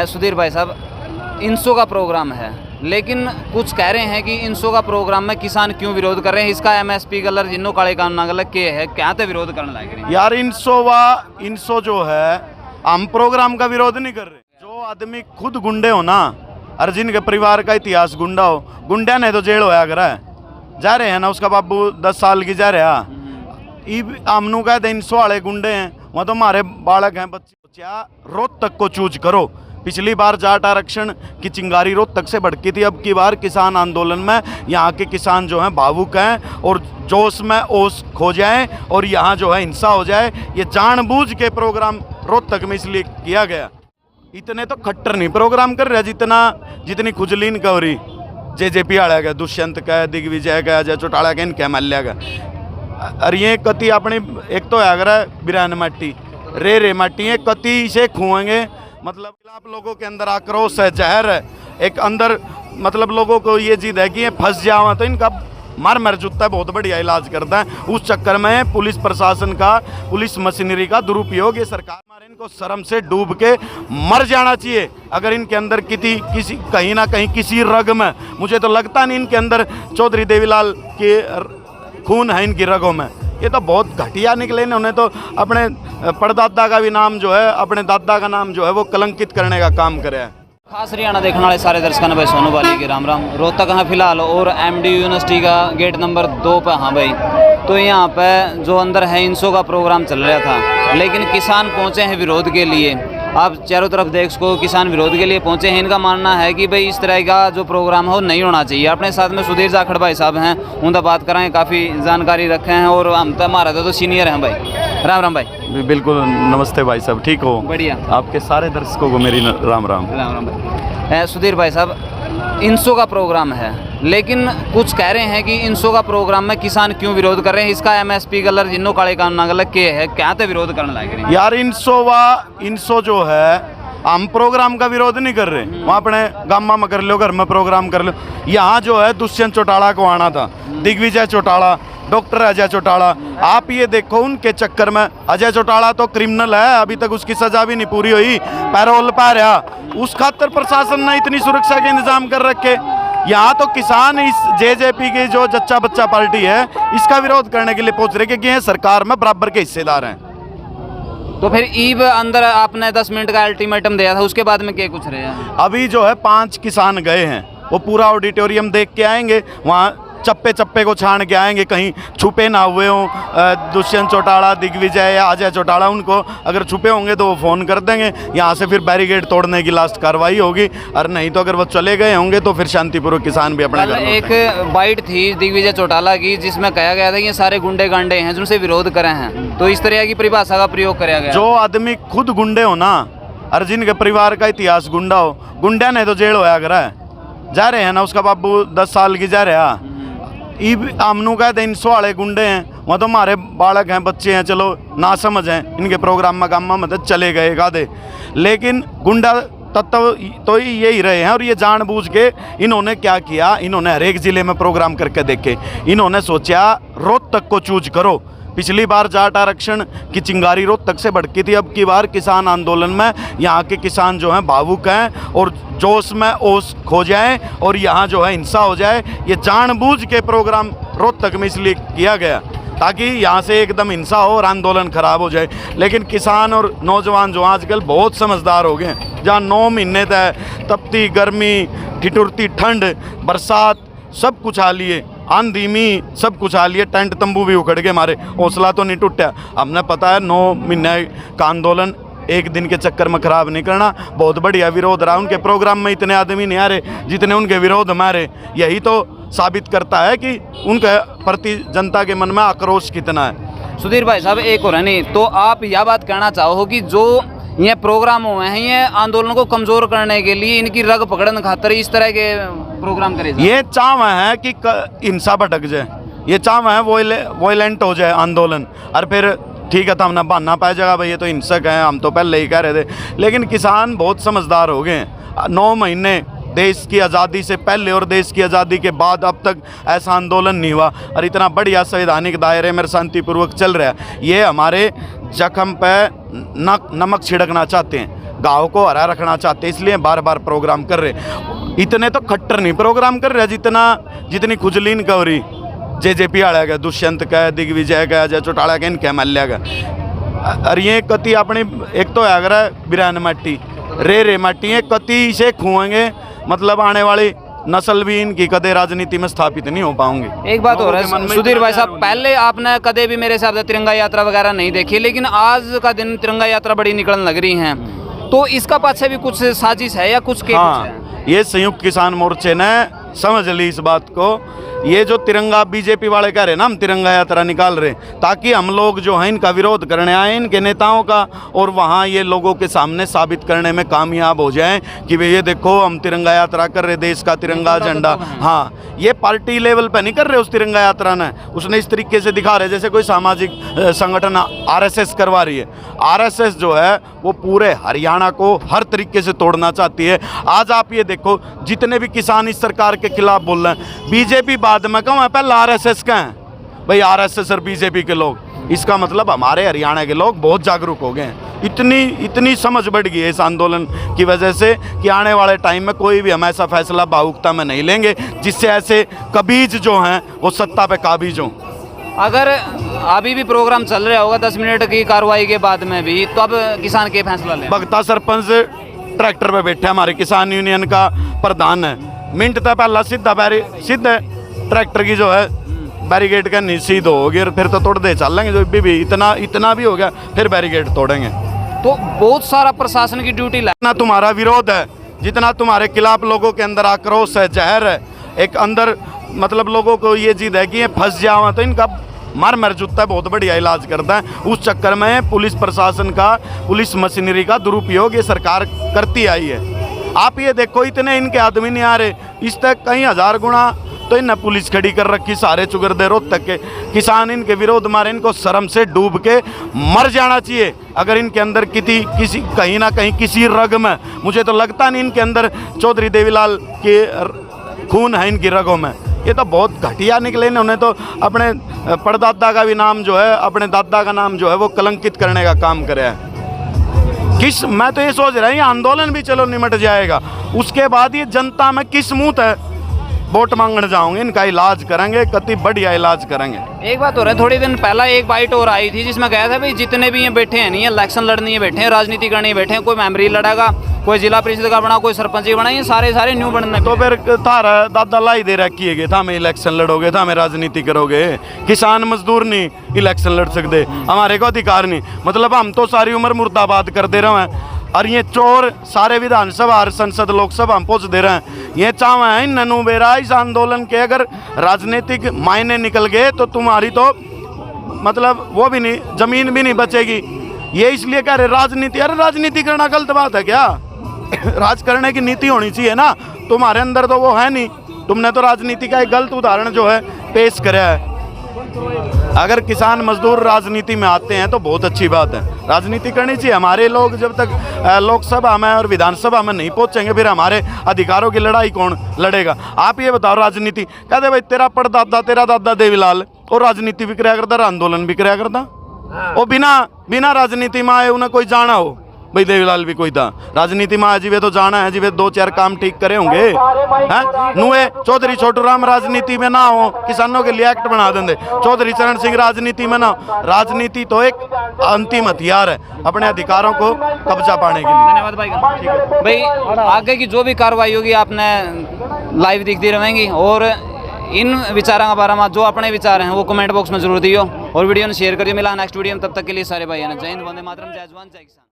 सुधीर भाई साहब, इनसो का प्रोग्राम है, लेकिन कुछ कह रहे हैं कि इनसो का प्रोग्राम में किसान क्यों विरोध कर रहे हैं? इसका एमएसपी कलर जिन्नो काले कानून नागल के है, क्या तो विरोध करने लग रहे हैं यार? इनसो जो है, हम प्रोग्राम का विरोध नहीं कर रहे। जो आदमी खुद गुंडे हो ना, और जिनके परिवार का इतिहास गुंडा हो, गुंडा ने तो जेल होया करा है, जा रहे हैं ना, उसका बाबू 10 साल की जा रहा। हमनू कहते इनसो वाले गुंडे हैं, वहाँ तो हमारे बालक हैं, बच्चे। रोहतक को चूज करो। पिछली बार जाट आरक्षण की चिंगारी रोहतक से भड़की थी, अब की बार किसान आंदोलन में यहाँ के किसान जो हैं भावुक हैं और जोश में ओस खो जाएं और यहाँ जो है हिंसा हो जाए, ये जानबूझ के प्रोग्राम रोहतक में इसलिए किया गया। इतने तो खट्टर नहीं प्रोग्राम कर रहे जितनी खुजलीन का हो रही। जेजेपी वाला का, दुष्यंत का, दिग्विजय का, अजय चौटाला का, इनके मल्ल्या का। और ये कति अपनी एक तो अगर बिरान माटी रे माटी है, कति से खुएंगे। मतलब आप लोगों के अंदर आक्रोश है, जहर है एक अंदर, मतलब लोगों को ये जिद है कि ये फंस जावा तो इनका मर जुटता है, बहुत बढ़िया इलाज करता है। उस चक्कर में पुलिस प्रशासन का, पुलिस मशीनरी का दुरुपयोग, ये सरकार हमारे इनको शर्म से डूब के मर जाना चाहिए। अगर इनके अंदर किसी कहीं ना कहीं किसी रग में, मुझे तो लगता नहीं इनके अंदर चौधरी देवीलाल के खून है इनकी रगों में। ये तो बहुत घटिया निकले। इन्होंने तो अपने परदादा का भी नाम जो है, अपने दादा का नाम जो है वो कलंकित करने का काम करे है। खास हरियाणा देखने वाले सारे दर्शकों ने भाई सोनू वाली के राम राम। रोहतक हाँ फिलहाल, और एमडी यूनिवर्सिटी का गेट नंबर 2 पे हाँ भाई। तो यहाँ पे जो अंदर है इनसो का प्रोग्राम चल रहा था, लेकिन किसान पहुँचे हैं विरोध के लिए। आप चारों तरफ देख सको, किसान विरोध के लिए पहुंचे हैं। इनका मानना है कि भाई इस तरह का जो प्रोग्राम है वो नहीं होना चाहिए। अपने साथ में सुधीर जाखड़ भाई साहब हैं, उनसे बात कराएं, काफ़ी जानकारी रखे हैं और हम तो हमारा तो सीनियर हैं भाई। राम राम भाई। बिल्कुल, नमस्ते भाई साहब, ठीक हो? बढ़िया। आपके सारे दर्शकों को मेरी राम राम। राम राम भाई। सुधीर भाई साहब, इनसो का प्रोग्राम है, लेकिन कुछ कह रहे हैं कि इनसो का प्रोग्राम में किसान क्यों विरोध कर रहे हैं? इसका एमएसपी कलर जिन्नो काले कानून नागल के है, क्या तो विरोध करने लग रहे हैं यार? इनसो जो है, हम प्रोग्राम का विरोध नहीं कर रहे। वहाँ अपने गामा में कर लो, घर में प्रोग्राम कर लो। यहाँ जो है दुष्यंत चौटाला को आना था, दिग्विजय चौटाला, डॉक्टर अजय चौटाला। आप ये देखो, उनके चक्कर में, अजय चौटाला तो क्रिमिनल है, अभी तक उसकी सजा भी नहीं पूरी हुई, पैरोल पा रहा। उस खातर प्रशासन ने इतनी सुरक्षा के इंतजाम कर रखे। यहाँ तो किसान इस जेजेपी की जो जच्चा बच्चा पार्टी है, इसका विरोध करने के लिए पहुंच रहे, क्योंकि ये सरकार में बराबर के हिस्सेदार हैं। तो फिर ईब अंदर आपने 10 मिनट का अल्टीमेटम दिया था, उसके बाद में क्या कुछ रहे? अभी जो है 5 किसान गए हैं, वो पूरा ऑडिटोरियम देख के आएंगे, वहाँ चप्पे चप्पे को छान के आएंगे, कहीं छुपे ना हुए हों। दुष्यंत चौटाला, दिग्विजय या अजय चौटाला, उनको अगर छुपे होंगे तो वो फ़ोन कर देंगे। यहाँ से फिर बैरिकेड तोड़ने की लास्ट कार्रवाई होगी, और नहीं तो अगर वो चले गए होंगे तो फिर शांतिपूर्वक किसान भी अपने घर। एक बाइट थी दिग्विजय चौटाला की, जिसमें कहा गया था कि ये सारे गुंडे गांडे हैं जिनसे विरोध करे हैं, तो इस तरह की परिभाषा का प्रयोग किया गया। जो आदमी खुद गुंडे हो ना, और जिनके परिवार का इतिहास गुंडा हो, गुंडा ने तो जेल होया करा है, जा रहे हैं ना, उसका बाबू 10 साल की जा रहा। हमनू कहते इनसो वाले गुंडे हैं, वहाँ तो हमारे बालक हैं, बच्चे हैं, चलो ना समझ हैं, इनके प्रोग्राम में गामा में चले गए गादे। लेकिन गुंडा तत्व तो यही रहे हैं, और ये जानबूझ के इन्होंने क्या किया, इन्होंने हर एक ज़िले में प्रोग्राम करके देखे। इन्होंने सोचा रोहतक को चूज करो। पिछली बार जाट आरक्षण की चिंगारी रोहतक से भड़की थी, अब की बार किसान आंदोलन में यहाँ के किसान जो हैं भावुक हैं और जोश में ओस खो जाए और यहाँ जो है हिंसा हो जाए, ये जानबूझ के प्रोग्राम रोहतक में इसलिए किया गया ताकि यहाँ से एकदम हिंसा हो और आंदोलन खराब हो जाए। लेकिन किसान और नौजवान जो आजकल बहुत समझदार हो गए हैं, जहाँ 9 महीने तक तपती गर्मी, ठिठुरती ठंड, बरसात, सब कुछ आ लिए, आंधी में सब कुछ आ लिए, टेंट तंबू भी उखड़ के मारे, हौसला तो नहीं टूटा। हमने पता है 9 महीने का आंदोलन एक दिन के चक्कर में खराब नहीं करना। बहुत बढ़िया विरोध रहा, उनके प्रोग्राम में इतने आदमी नहीं आ रहे जितने उनके विरोध में आ रहे। यही तो साबित करता है कि उनके प्रति जनता के मन में आक्रोश कितना है। सुधीर भाई साहब, एक और है नहीं तो आप यह बात कहना चाहो कि जो ये प्रोग्राम हुए हैं, ये आंदोलन को कमजोर करने के लिए, इनकी रग पकड़ने खातर इस तरह के प्रोग्राम करे? ये चाव है कि हिंसा भटक जाए, ये चाव है वॉयलेंट हो जाए आंदोलन, और फिर ठीक है, तो हमने बहाना पाया जाएगा भाई ये तो हिंसक हैं, हम तो पहले ही कह रहे थे। लेकिन किसान बहुत समझदार हो गए हैं। 9 महीने देश की आज़ादी से पहले और देश की आज़ादी के बाद अब तक ऐसा आंदोलन नहीं हुआ, और इतना बढ़िया संवैधानिक दायरे में शांतिपूर्वक चल रहा है। ये हमारे जख्म पे नमक छिड़कना चाहते हैं। गाँव को हरा रखना चाहते, इसलिए बार बार प्रोग्राम कर रहे। इतने तो खट्टर नहीं प्रोग्राम कर रहे जितनी खुजलीन कवरी जेजेपी आड़ा का, दुष्यंत का, दिग्विजय का, अजय चौटाला का, इनके मल्ल्या का। और ये कति अपनी एक तो आगरा बिरान माटी रे माटी है, कति से खुएंगे, मतलब आने वाली नस्ल भी इनकी कदे राजनीति में स्थापित नहीं हो पाऊंगी। एक बात हो रहा है सुधीर भाई साहब, पहले आपने कदे भी मेरे हिसाब से तिरंगा यात्रा वगैरह नहीं देखी, लेकिन आज का दिन तिरंगा यात्रा बड़ी निकलने लग रही है, तो इसका पीछे भी कुछ साजिश है या कुछ के? हाँ, ये संयुक्त किसान मोर्चे ने समझ ली इस बात को। ये जो तिरंगा बीजेपी वाले कह रहे हैं ना, हम तिरंगा यात्रा निकाल रहे ताकि हम लोग जो हैं इनका विरोध करने आए, इनके नेताओं का, और वहाँ ये लोगों के सामने साबित करने में कामयाब हो जाएं कि भाई ये देखो हम तिरंगा यात्रा कर रहे, देश का तिरंगा झंडा। हाँ, ये पार्टी लेवल पे नहीं कर रहे उस तिरंगा यात्रा ने, उसने इस तरीके से दिखा रहे जैसे कोई सामाजिक संगठन आरएसएस करवा रही है। आरएसएस जो है वो पूरे हरियाणा को हर तरीके से तोड़ना चाहती है। आज आप ये देखो, जितने भी किसान इस सरकार के खिलाफ बोल रहे हैं, बीजेपी बाद में कहूँ, पहले आरएसएस का है भाई, आरएसएस और बीजेपी के लोग। इसका मतलब हमारे हरियाणा के लोग बहुत जागरूक हो गए हैं। इतनी समझ बढ़ गई है इस आंदोलन की वजह से कि आने वाले टाइम में कोई भी हम ऐसा फैसला भावुकता में नहीं लेंगे जिससे ऐसे कबीज जो हैं वो सत्ता पे काबिज हों। अगर अभी भी प्रोग्राम चल रहा होगा 10 मिनट की कार्रवाई के बाद में भी, तो अब किसान के फैसला लें? बगता सरपंच ट्रैक्टर पे बैठे, हमारे किसान यूनियन का प्रधान है, मिनट तक पहला सीधा ट्रैक्टर की जो है बैरिकेड का सीध होगी, और फिर तो तोड़ दे चल लेंगे। जो भी इतना भी हो गया, फिर बैरिकेड तोड़ेंगे। तो बहुत सारा प्रशासन की ड्यूटी जितना तुम्हारा विरोध है, जितना तुम्हारे खिलाफ लोगों के अंदर आक्रोश है, जहर है, एक अंदर मतलब लोगों को ये जिद है कि ये फंस जाओ, तो इनका मर जूता बहुत बढ़िया इलाज करता है। उस चक्कर में पुलिस प्रशासन का, पुलिस मशीनरी का दुरुपयोग ये सरकार करती आई है। आप ये देखो, इतने इनके आदमी नहीं आ रहे, इस तक कई हजार गुना तो इन्हें पुलिस खड़ी कर रखी, सारे चुगरदे रोज तक के किसान इनके विरोध मारे, इनको शर्म से डूब के मर जाना चाहिए। अगर इनके अंदर किसी कहीं ना कहीं किसी रग में, मुझे तो लगता नहीं इनके अंदर चौधरी देवीलाल के खून है इनकी रगों में। ये तो बहुत घटिया निकले, इन्होंने तो अपने परदादा का भी नाम जो है, अपने दादा का नाम जो है वो कलंकित करने का काम करे है। मैं तो ये सोच रहा हूँ, ये आंदोलन भी चलो निमट जाएगा, उसके बाद ये जनता में किस मुँह है वोट मांगने जाओगे, इनका इलाज करेंगे, कति बढ़िया इलाज करेंगे। एक बात हो रहा है, थोड़ी दिन पहला एक बाइट और आई थी जिसमें कहा था भाई जितने भी ये बैठे हैं, नहीं इलेक्शन लड़ने ये बैठे हैं, राजनीति करने ही बैठे हैं, कोई मेंबरी लड़ेगा, कोई जिला परिषद का बना, कोई सरपंच ही बना, ये सारे न्यू बनने। तो फिर थारा दादा लाई दे रखी है, था मैं इलेक्शन लड़ोगे, था मैं राजनीति करोगे। किसान मजदूर नहीं इलेक्शन लड़ सकते, हमारे को अधिकार नहीं, मतलब हम तो सारी उम्र मुर्दाबाद कर दे रहे हैं, और ये चोर सारे विधानसभा और संसद लोकसभा हम पहुँच दे रहे हैं। ये चाव है ननू बेरा इस आंदोलन के, अगर राजनीतिक मायने निकल गए तो तुम्हारी तो मतलब वो भी नहीं, जमीन भी नहीं बचेगी। ये इसलिए कह रहे राजनीति, अरे राजनीति करना गलत बात है क्या? राज करने की नीति होनी चाहिए ना, तुम्हारे अंदर तो वो है नहीं, तुमने तो राजनीति का एक गलत उदाहरण जो है पेश कराया है। अगर किसान मजदूर राजनीति में आते हैं तो बहुत अच्छी बात है, राजनीति करनी चाहिए। हमारे लोग जब तक लोकसभा में और विधानसभा में नहीं पहुंचेंगे, फिर हमारे अधिकारों की लड़ाई कौन लड़ेगा? आप ये बताओ, राजनीति कहते भाई तेरा परदादा, तेरा दादा देवीलाल और राजनीति भी कराया करता, आंदोलन भी कराया करता, और बिना राजनीति में आए उन्हें कोई जाना हो, भाई देवीलाल भी कोई था राजनीति में आजीवे तो जाना है, जीवे 2-4 काम ठीक करे होंगे हैं। नुए चौधरी छोटू राम राजनीति में ना हो, किसानों के लिए एक्ट बना देंगे, चौधरी चरण सिंह राजनीति में ना हो। राजनीति तो एक अंतिम हथियार है अपने अधिकारों को कब्जा पाने के लिए। धन्यवाद भाई। आगे की जो भी कार्रवाई होगी आपने लाइव दिखती रहेंगी, और इन विचारों के बारे में जो अपने विचार हैं वो कमेंट बॉक्स में जरूर दियो, और वीडियो ने शेयर करिए। मिला नेक्स्ट वीडियो में, तब तक के लिए सारे भाई जय हिंद, वंदे मातरम, जय जवान जय किसान।